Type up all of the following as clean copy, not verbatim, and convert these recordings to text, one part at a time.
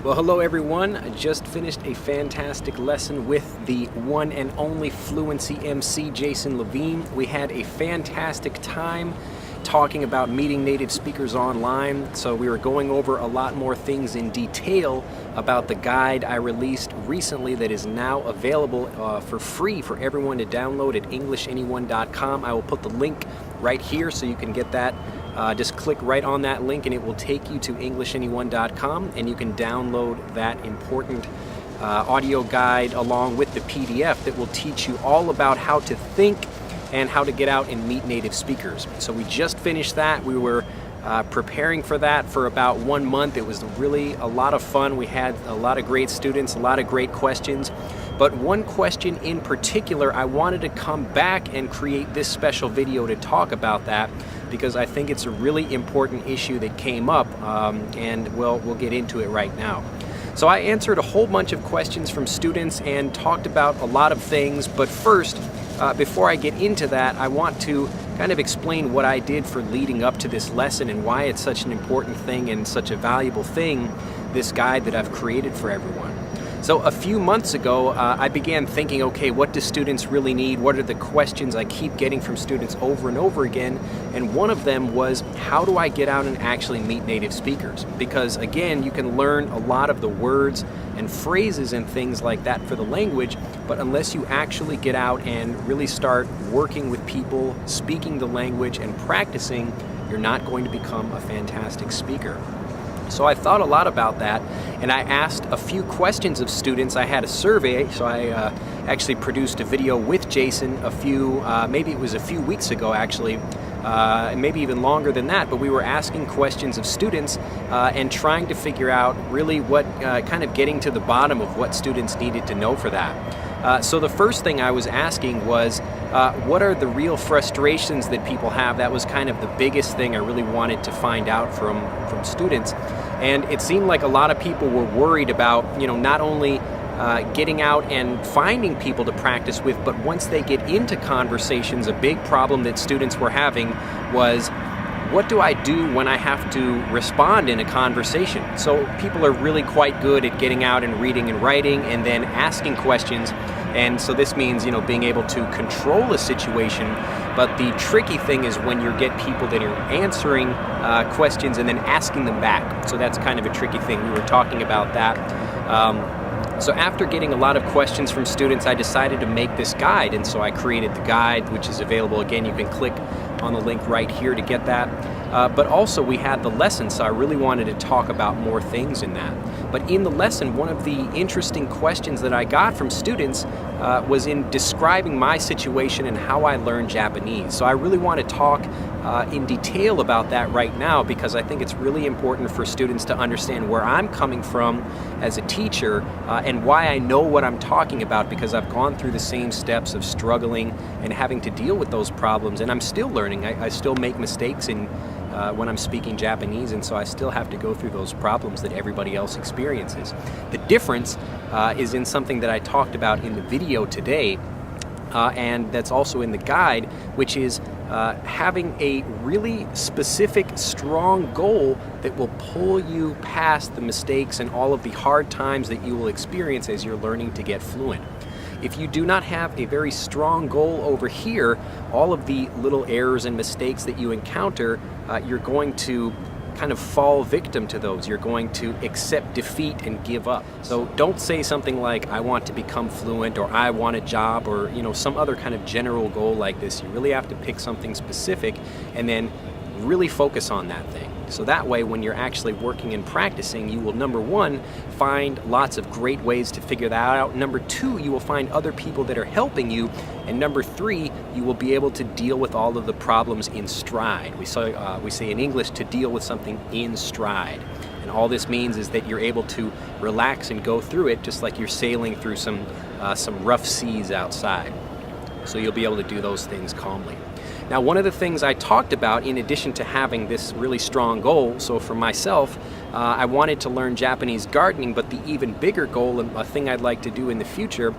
Well, hello everyone. I just finished a fantastic lesson with the one and only Fluency MC, Jason Levine. We had a fantastic time talking about meeting native speakers online. So we were going over a lot more things in detail about the guide I released recently that is now available for free for everyone to download at EnglishAnyone.com. I will put the link right here so you can get that. Just click right on that link and it will take you to EnglishAnyone.com, and you can download that important audio guide along with the PDF that will teach you all about how to think and how to get out and meet native speakers. So we just finished that. We were preparing for that for about 1 month. It was really a lot of fun. We had a lot of great students, a lot of great questions. But one question in particular, I wanted to come back and create this special video to talk about that, because I think it's a really important issue that came up, and we'll get into it right now. So I answered a whole bunch of questions from students and talked about a lot of things, but first, before I get into that, I want to kind of explain what I did for leading up to this lesson and why it's such an important thing and such a valuable thing, this guide that I've created for everyone. So a few months ago, I began thinking, okay, what do students really need? What are the questions I keep getting from students over and over again? And one of them was, how do I get out and actually meet native speakers? Because again, you can learn a lot of the words and phrases and things like that for the language, but unless you actually get out and really start working with people, speaking the language and practicing, you're not going to become a fantastic speaker. So I thought a lot about that, and I asked a few questions of students. I had a survey, so I actually produced a video with Jason maybe it was a few weeks ago actually, and maybe even longer than that, but we were asking questions of students and trying to figure out really what, kind of getting to the bottom of what students needed to know for that. So the first thing I was asking was, what are the real frustrations that people have? That was kind of the biggest thing I really wanted to find out from students. And it seemed like a lot of people were worried about, not only getting out and finding people to practice with, but once they get into conversations, a big problem that students were having was, what do I do when I have to respond in a conversation? So people are really quite good at getting out and reading and writing and then asking questions. And so this means, being able to control a situation. But the tricky thing is when you get people that are answering questions and then asking them back. So that's kind of a tricky thing. We were talking about that. So after getting a lot of questions from students, I decided to make this guide. And so I created the guide, which is available. Again, you can click on the link right here to get that. But also we had the lesson, so I really wanted to talk about more things in that. But in the lesson, one of the interesting questions that I got from students was in describing my situation and how I learned Japanese. So I really want to talk in detail about that right now, because I think it's really important for students to understand where I'm coming from as a teacher and why I know what I'm talking about, because I've gone through the same steps of struggling and having to deal with those problems, and I'm still learning. I still make mistakes when I'm speaking Japanese, and so I still have to go through those problems that everybody else experiences. The difference is in something that I talked about in the video today, and that's also in the guide, which is having a really specific, strong goal that will pull you past the mistakes and all of the hard times that you will experience as you're learning to get fluent. If you do not have a very strong goal over here, all of the little errors and mistakes that you encounter, you're going to kind of fall victim to those. You're going to accept defeat and give up. So don't say something like, I want to become fluent, or I want a job, or some other kind of general goal like this. You really have to pick something specific and then really focus on that thing. So that way, when you're actually working and practicing, you will, number one, find lots of great ways to figure that out. Number two, you will find other people that are helping you. And number three, you will be able to deal with all of the problems in stride. We say in English to deal with something in stride. And all this means is that you're able to relax and go through it just like you're sailing through some rough seas outside. So you'll be able to do those things calmly. Now, one of the things I talked about, in addition to having this really strong goal, so for myself, I wanted to learn Japanese gardening, but the even bigger goal, and a thing I'd like to do in the future,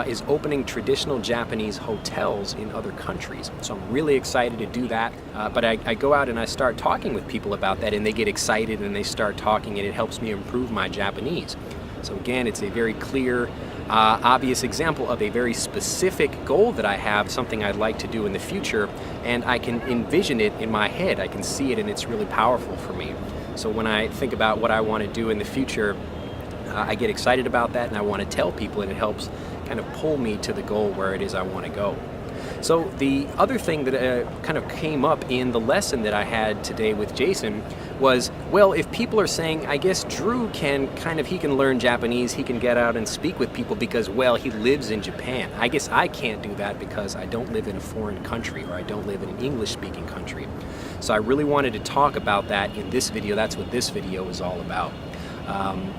is opening traditional Japanese hotels in other countries. So I'm really excited to do that. But I go out and I start talking with people about that, and they get excited and they start talking, and it helps me improve my Japanese. So again, it's a very clear, obvious example of a very specific goal that I have, something I'd like to do in the future, and I can envision it in my head. I can see it, and it's really powerful for me. So when I think about what I want to do in the future, I get excited about that, and I want to tell people, and it helps kind of pull me to the goal where it is I want to go. So the other thing that kind of came up in the lesson that I had today with Jason was, well, if people are saying, I guess Drew he can learn Japanese, he can get out and speak with people because, well, he lives in Japan. I guess I can't do that because I don't live in a foreign country, or I don't live in an English-speaking country. So I really wanted to talk about that in this video. That's what this video is all about.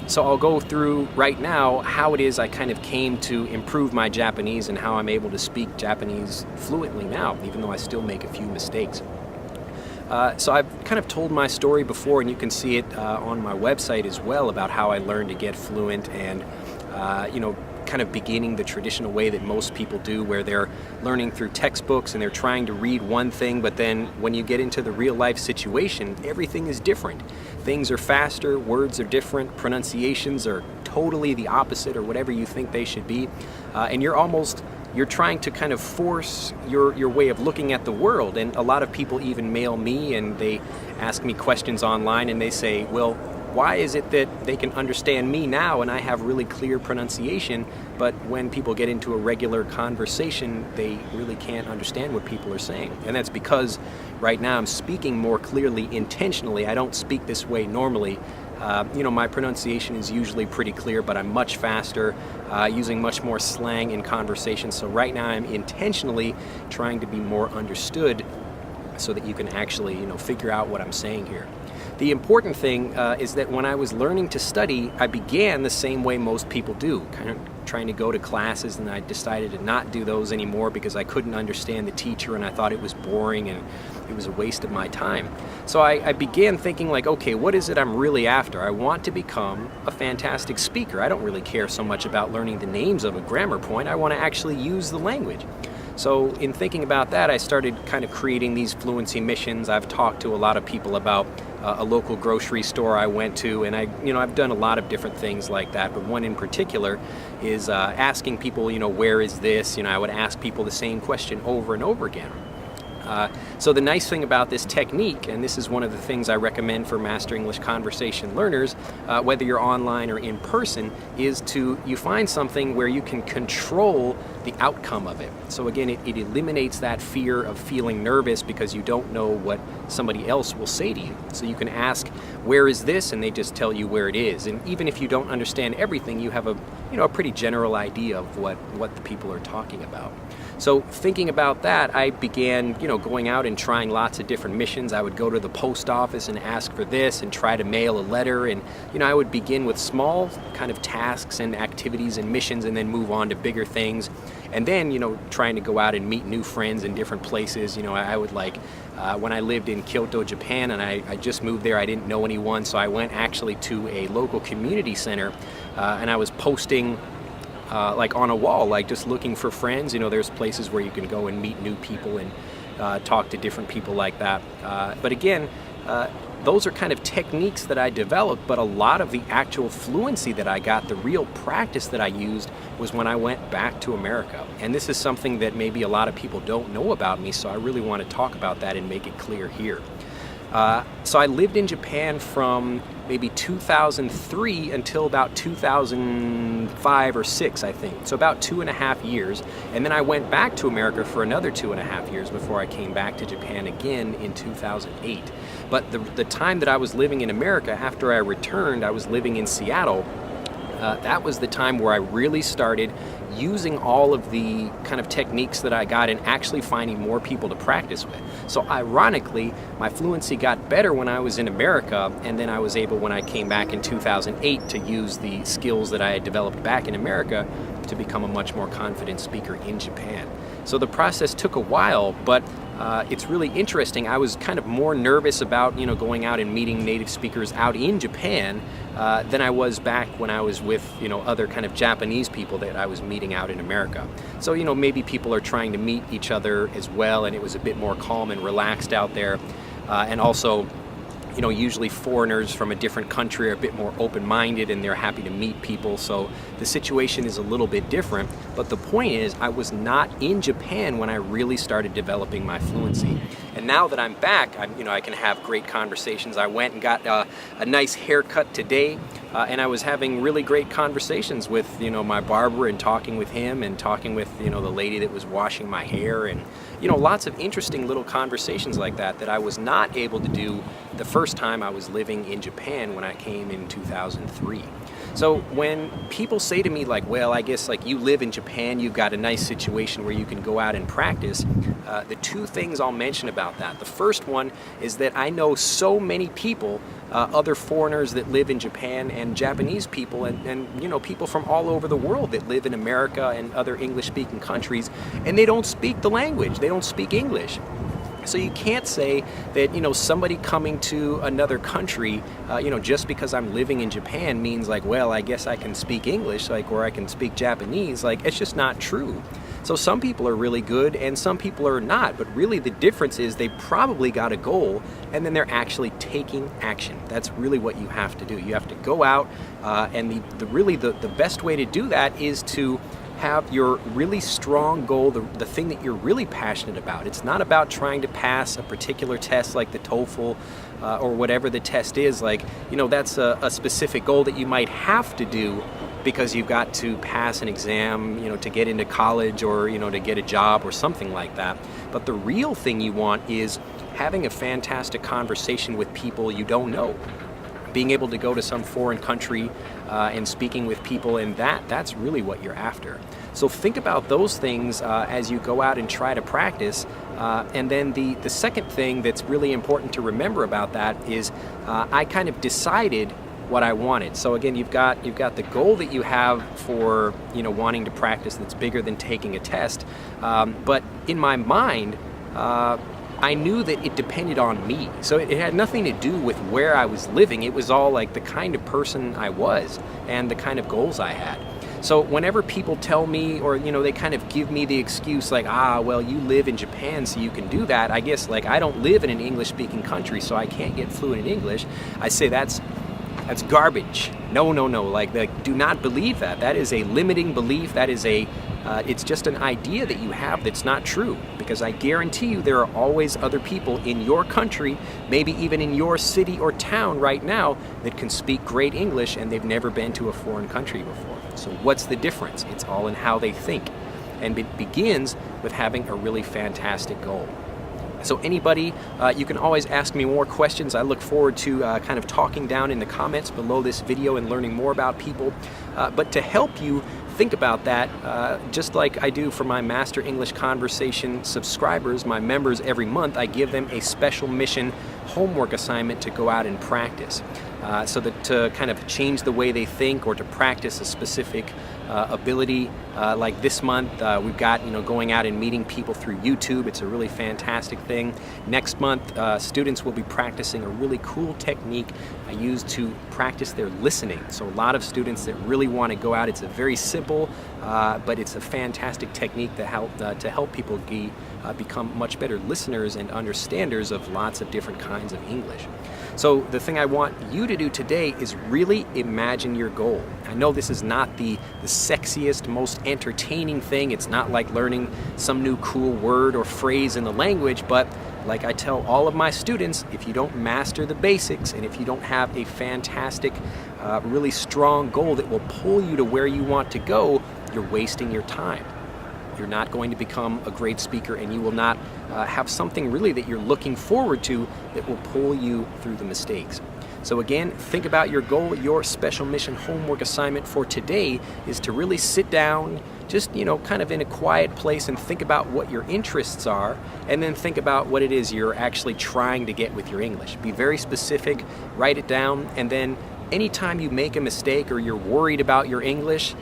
So I'll go through right now how it is I kind of came to improve my Japanese and how I'm able to speak Japanese fluently now, even though I still make a few mistakes. So I've kind of told my story before, and you can see it on my website as well, about how I learned to get fluent and, kind of beginning the traditional way that most people do, where they're learning through textbooks and they're trying to read one thing, but then when you get into the real life situation, everything is different. Things are faster, words are different, pronunciations are totally the opposite, or whatever you think they should be, and you're trying to kind of force your way of looking at the world. And a lot of people even mail me and they ask me questions online, and they say, well, why is it that they can understand me now and I have really clear pronunciation, but when people get into a regular conversation, they really can't understand what people are saying? And that's because right now I'm speaking more clearly intentionally. I don't speak this way normally. My pronunciation is usually pretty clear, but I'm much faster, using much more slang in conversation. So right now I'm intentionally trying to be more understood so that you can actually, figure out what I'm saying here. The important thing is that when I was learning to study, I began the same way most people do, kind of trying to go to classes, and I decided to not do those anymore because I couldn't understand the teacher and I thought it was boring and it was a waste of my time. So I began thinking like, okay, what is it I'm really after? I want to become a fantastic speaker. I don't really care so much about learning the names of a grammar point. I want to actually use the language. So in thinking about that, I started kind of creating these fluency missions. I've talked to a lot of people about a local grocery store I went to, and I've done a lot of different things like that, but one in particular is asking people, where is this? I would ask people the same question over and over again. So the nice thing about this technique, and this is one of the things I recommend for Master English Conversation learners, whether you're online or in person, is you find something where you can control the outcome of it. So again, it eliminates that fear of feeling nervous because you don't know what somebody else will say to you. So you can ask, where is this? And they just tell you where it is. And even if you don't understand everything, you have a pretty general idea of what the people are talking about. So thinking about that, I began, going out and trying lots of different missions. I would go to the post office and ask for this and try to mail a letter. And, I would begin with small kind of tasks and activities and missions and then move on to bigger things. And then, trying to go out and meet new friends in different places. I would when I lived in Kyoto, Japan, and I just moved there, I didn't know anyone. So I went actually to a local community center and I was posting on a wall, just looking for friends. There's places where you can go and meet new people and talk to different people like that. But again, those are kind of techniques that I developed, but a lot of the actual fluency that I got, the real practice that I used, was when I went back to America. And this is something that maybe a lot of people don't know about me, so I really want to talk about that and make it clear here. So I lived in Japan from maybe 2003 until about 2005 or 6, I think. So about 2.5 years. And then I went back to America for another 2.5 years before I came back to Japan again in 2008. But the time that I was living in America, after I returned, I was living in Seattle. That was the time where I really started using all of the kind of techniques that I got and actually finding more people to practice with. So ironically, my fluency got better when I was in America, and then I was able, when I came back in 2008, to use the skills that I had developed back in America to become a much more confident speaker in Japan. So the process took a while, but it's really interesting. I was kind of more nervous about going out and meeting native speakers out in Japan than I was back when I was with other kind of Japanese people that I was meeting out in America. So maybe people are trying to meet each other as well, and it was a bit more calm and relaxed out there, and also usually foreigners from a different country are a bit more open-minded and they're happy to meet people, so the situation is a little bit different. But the point is, I was not in Japan when I really started developing my fluency. And now that I'm back, I can have great conversations. I went and got a nice haircut today, and I was having really great conversations with my barber, and talking with him, and talking with the lady that was washing my hair, and lots of interesting little conversations like that I was not able to do the first time I was living in Japan when I came in 2003. So when people say to me like, well, I guess like you live in Japan, you've got a nice situation where you can go out and practice, the two things I'll mention about that. The first one is that I know so many people, other foreigners that live in Japan, and Japanese people, and people from all over the world that live in America and other English-speaking countries, and they don't speak the language. They don't speak English. So you can't say that somebody coming to another country, just because I'm living in Japan means like, well, I guess I can speak English, or I can speak Japanese. It's just not true. So some people are really good and some people are not, but really the difference is they probably got a goal and then they're actually taking action. That's really what you have to do. You have to go out, and the best way to do that is to have your really strong goal, the thing that you're really passionate about. It's not about trying to pass a particular test like the TOEFL or whatever the test is. That's a specific goal that you might have to do because you've got to pass an exam, to get into college, or to get a job or something like that. But the real thing you want is having a fantastic conversation with people you don't know. Being able to go to some foreign country and speaking with people, and that's really what you're after. So think about those things as you go out and try to practice. And then the second thing that's really important to remember about that is I kind of decided what I wanted. So again, you've got the goal that you have for wanting to practice that's bigger than taking a test. But in my mind, I knew that it depended on me. So it had nothing to do with where I was living. It was all like the kind of person I was and the kind of goals I had. So whenever people tell me, or they kind of give me the excuse like, well, you live in Japan so you can do that, I guess I don't live in an English-speaking country so I can't get fluent in English, I say that's garbage. No. Do not believe that. That is a limiting belief. That is it's just an idea that you have that's not true, because I guarantee you there are always other people in your country, maybe even in your city or town right now, that can speak great English and they've never been to a foreign country before. So what's the difference? It's all in how they think. And it begins with having a really fantastic goal. So anybody, you can always ask me more questions. I look forward to kind of talking down in the comments below this video and learning more about people. But to help you think about that, just like I do for my Master English Conversation subscribers, my members, every month, I give them a special mission homework assignment to go out and practice. So that to kind of change the way they think, or to practice a specific ability. Like this month, we've got going out and meeting people through YouTube. It's a really fantastic thing. Next month, students will be practicing a really cool technique I use to practice their listening. So a lot of students that really want to go out. It's a very simple, but it's a fantastic technique to help people become much better listeners and understanders of lots of different kinds of English. So the thing I want you to do today is really imagine your goal. I know this is not the sexiest, most entertaining thing. It's not like learning some new cool word or phrase in the language, but like I tell all of my students, if you don't master the basics and if you don't have a fantastic, really strong goal that will pull you to where you want to go, you're wasting your time. You're not going to become a great speaker, and you will not have something really that you're looking forward to that will pull you through the mistakes. So again, think about your goal. Your special mission homework assignment for today is to really sit down, just kind of in a quiet place, and think about what your interests are, and then think about what it is you're actually trying to get with your English. Be very specific, write it down, and then anytime you make a mistake or you're worried about your English,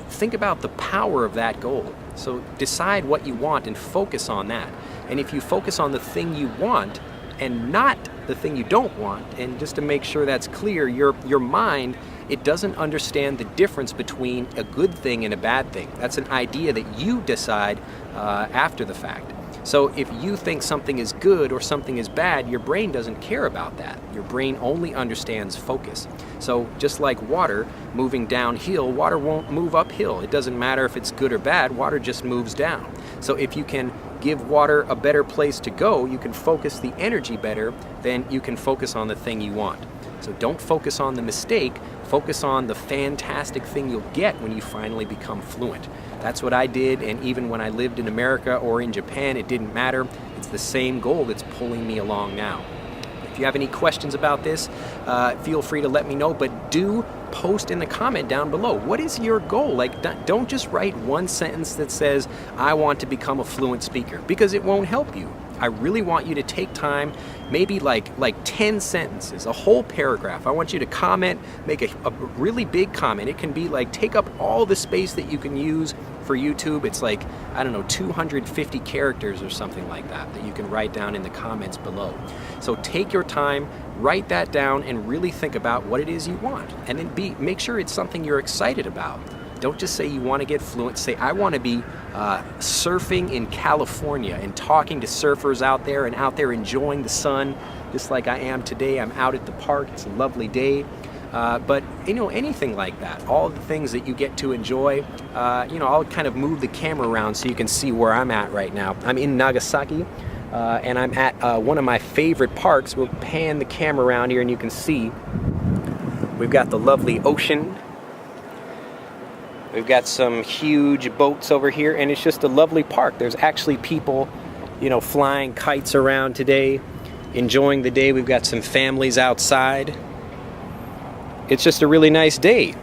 think about the power of that goal. So decide what you want and focus on that. And if you focus on the thing you want and not the thing you don't want, and just to make sure that's clear, your mind, it doesn't understand the difference between a good thing and a bad thing. That's an idea that you decide after the fact. So if you think something is good or something is bad, your brain doesn't care about that. Your brain only understands focus. So just like water moving downhill, water won't move uphill. It doesn't matter if it's good or bad, water just moves down. So if you can give water a better place to go, you can focus the energy better, then you can focus on the thing you want. So don't focus on the mistake, focus on the fantastic thing you'll get when you finally become fluent. That's what I did, and even when I lived in America or in Japan, it didn't matter. It's the same goal that's pulling me along now. If you have any questions about this, feel free to let me know, but do post in the comment down below. What is your goal? Like, don't just write one sentence that says, I want to become a fluent speaker, because it won't help you. I really want you to take time, maybe like 10 sentences, a whole paragraph. I want you to comment, make a really big comment. It can be like, take up all the space that you can use for YouTube. It's like, I don't know, 250 characters or something like that you can write down in the comments below. So take your time, write that down, and really think about what it is you want. And then make sure it's something you're excited about. Don't just say you want to get fluent. Say, I want to be surfing in California and talking to surfers out there and out there enjoying the sun, just like I am today. I'm out at the park. It's a lovely day. But, you know, anything like that, all the things that you get to enjoy, you know, I'll kind of move the camera around so you can see where I'm at right now. I'm in Nagasaki, and I'm at one of my favorite parks. We'll pan the camera around here and you can see we've got the lovely ocean. We've got some huge boats over here, and it's just a lovely park. There's actually people, you know, flying kites around today, enjoying the day. We've got some families outside. It's just a really nice day.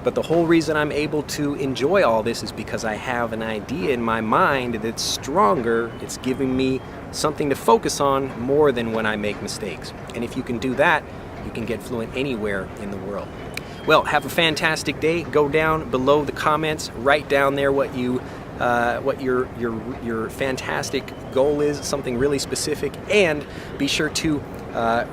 But the whole reason I'm able to enjoy all this is because I have an idea in my mind that's stronger. It's giving me something to focus on more than when I make mistakes. And if you can do that, you can get fluent anywhere in the world. Well, have a fantastic day. Go down below the comments, write down there what your fantastic goal is, something really specific, and be sure to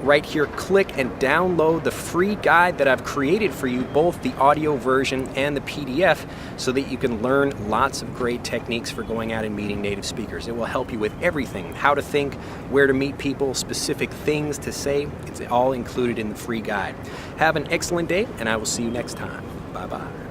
right here click and download the free guide that I've created for you, both the audio version and the PDF, so that you can learn lots of great techniques for going out and meeting native speakers. It will help you with everything: how to think, where to meet people, specific things to say. It's all included in the free guide. Have an excellent day, and I will see you next time. Bye-bye.